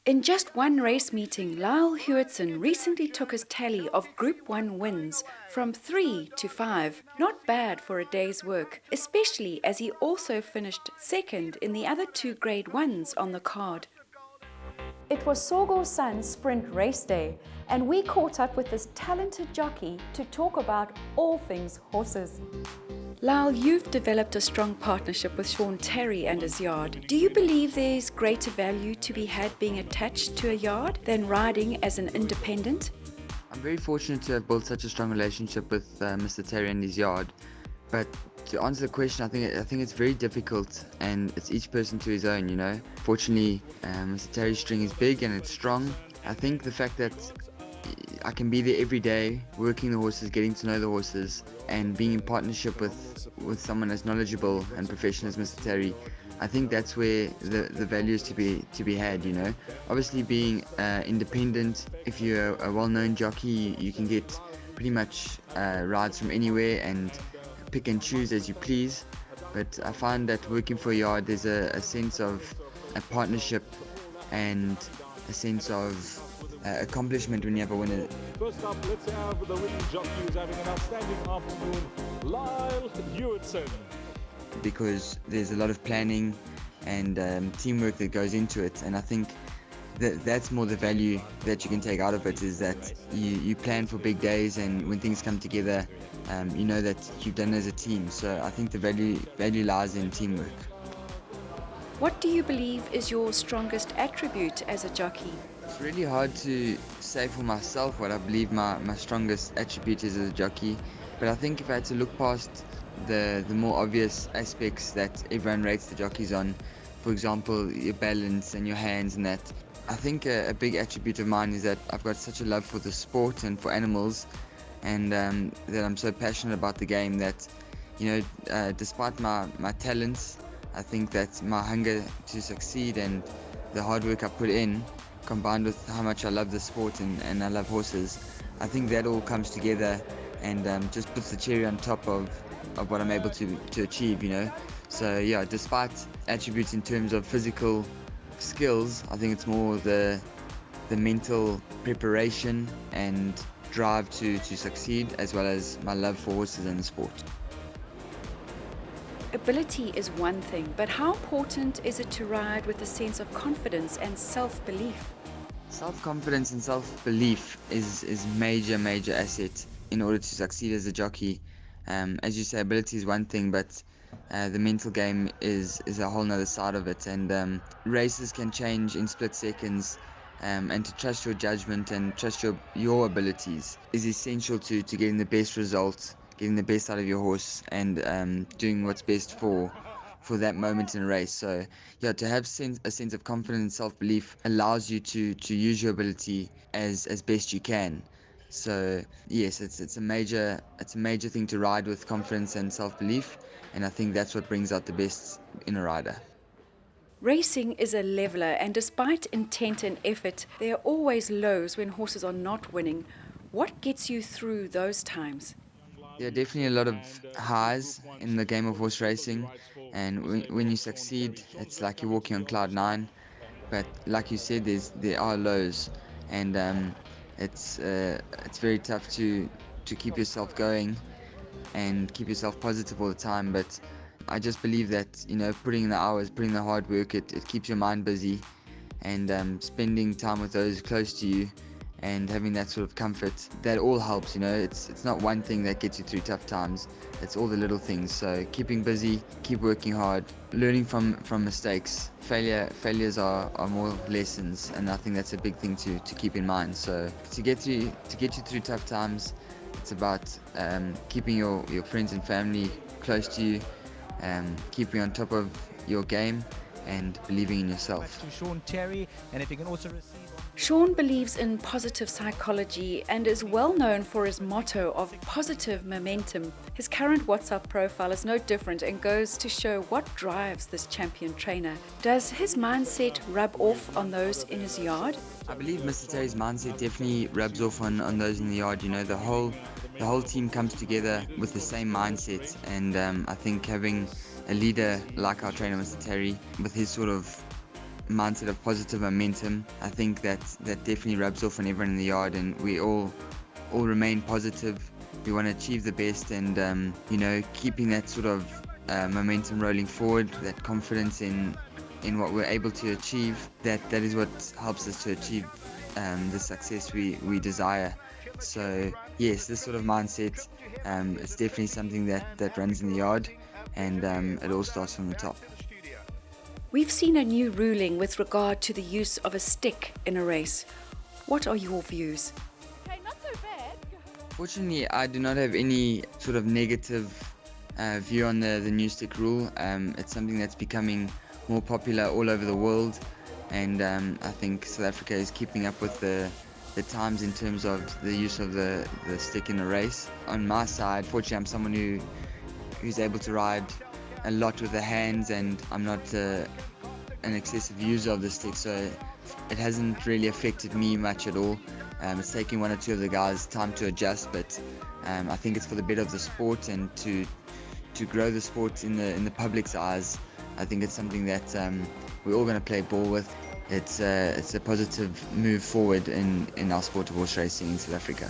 In just one race meeting, Lyle HEWTSON recently took his tally of Group 1 wins from 3 to 5. Not bad for a day's work, especially as he also finished second in the other two Grade 1s on the card. It was Sorgo's son's sprint race day, and we caught up with this talented jockey to talk about all things horses. Lyle, you've developed a strong partnership with Sean Terry and his yard. Do you believe there's greater value to be had being attached to a yard than riding as an independent? I'm very fortunate to have built such a strong relationship with Mr. Terry and his yard. But to answer the question, I think it's very difficult, and it's each person to his own, you know. Fortunately, Mr. Terry's string is big and it's strong. I think the fact that I can be there every day, working the horses, getting to know the horses, and being in partnership with someone as knowledgeable and professional as Mr. Terry, I think that's where the value is to be had, you know. Obviously, being independent, if you're a well-known jockey, you can get pretty much rides from anywhere and pick and choose as you please. But I find that working for a yard, there's a sense of a partnership and a sense of accomplishment when you have a winner. First up, let's have the winning jockey who's having an outstanding afternoon, LYLE HEWTSON. Because there's a lot of planning and teamwork that goes into it, and I think that's more the value that you can take out of it, is that you plan for big days, and when things come together, you know that you've done it as a team. So I think the value lies in teamwork. What do you believe is your strongest attribute as a jockey? It's really hard to say for myself what I believe my strongest attribute is as a jockey, but I think if I had to look past the more obvious aspects that everyone rates the jockeys on, for example, your balance and your hands and that, I think a big attribute of mine is that I've got such a love for the sport and for animals, and that I'm so passionate about the game that, you know, despite my talents, I think that my hunger to succeed and the hard work I put in, combined with how much I love the sport and I love horses, I think that all comes together and just puts the cherry on top of what I'm able to achieve, you know. So yeah, despite attributes in terms of physical skills, I think it's more the mental preparation and drive to succeed, as well as my love for horses and the sport. Ability is one thing, but how important is it to ride with a sense of confidence and self-belief? Self-confidence and self-belief is major asset in order to succeed as a jockey. As you say, ability is one thing, but the mental game is a whole nother side of it, and races can change in split seconds, and to trust your judgment and trust your abilities is essential to getting the best results, getting the best out of your horse, and doing what's best for that moment in a race. So yeah, to have a sense of confidence and self-belief allows you to use your ability as best you can. So yes, it's a major thing to ride with confidence and self-belief, and I think that's what brings out the best in a rider. Racing is a leveler, and despite intent and effort, there are always lows when horses are not winning. What gets you through those times? There are definitely a lot of highs in the game of horse racing, and when you succeed, it's like you're walking on cloud nine. But like you said, there are lows, and it's very tough to keep yourself going and keep yourself positive all the time. But I just believe that, you know, putting in the hours, putting the hard work, it keeps your mind busy, and spending time with those close to you and having that sort of comfort, that all helps, you know. It's not one thing that gets you through tough times, it's all the little things. So keeping busy, keep working hard, learning from mistakes. Failures are more lessons, and I think that's a big thing to keep in mind. So to get you through tough times, it's about keeping your friends and family close to you, keeping on top of your game, and believing in yourself. To Sean Terry, and if you can also receive. Sean believes in positive psychology and is well known for his motto of positive momentum. His current WhatsApp profile is no different and goes to show what drives this champion trainer. Does his mindset rub off on those in his yard? I believe Mr. Terry's mindset definitely rubs off on those in the yard. You know, the whole team comes together with the same mindset, and I think having a leader like our trainer, Mr. Terry, with his sort of mindset of positive momentum. I think that definitely rubs off on everyone in the yard, and we all remain positive. We want to achieve the best, and keeping that sort of momentum rolling forward, that confidence in what we're able to achieve. That is what helps us to achieve the success we desire. So yes, this sort of mindset, it's definitely something that runs in the yard, and it all starts from the top. We've seen a new ruling with regard to the use of a stick in a race. What are your views? Okay, not so bad. Fortunately, I do not have any sort of negative view on the new stick rule. It's something that's becoming more popular all over the world, and I think South Africa is keeping up with the times in terms of the use of the stick in a race. On my side, fortunately, I'm someone who's able to ride a lot with the hands, and I'm not an excessive user of the stick, so it hasn't really affected me much at all. It's taking one or two of the guys time to adjust, but I think it's for the better of the sport and to grow the sport in the public's eyes. I think it's something that we're all going to play ball with. It's a positive move forward in our sport of horse racing in South Africa.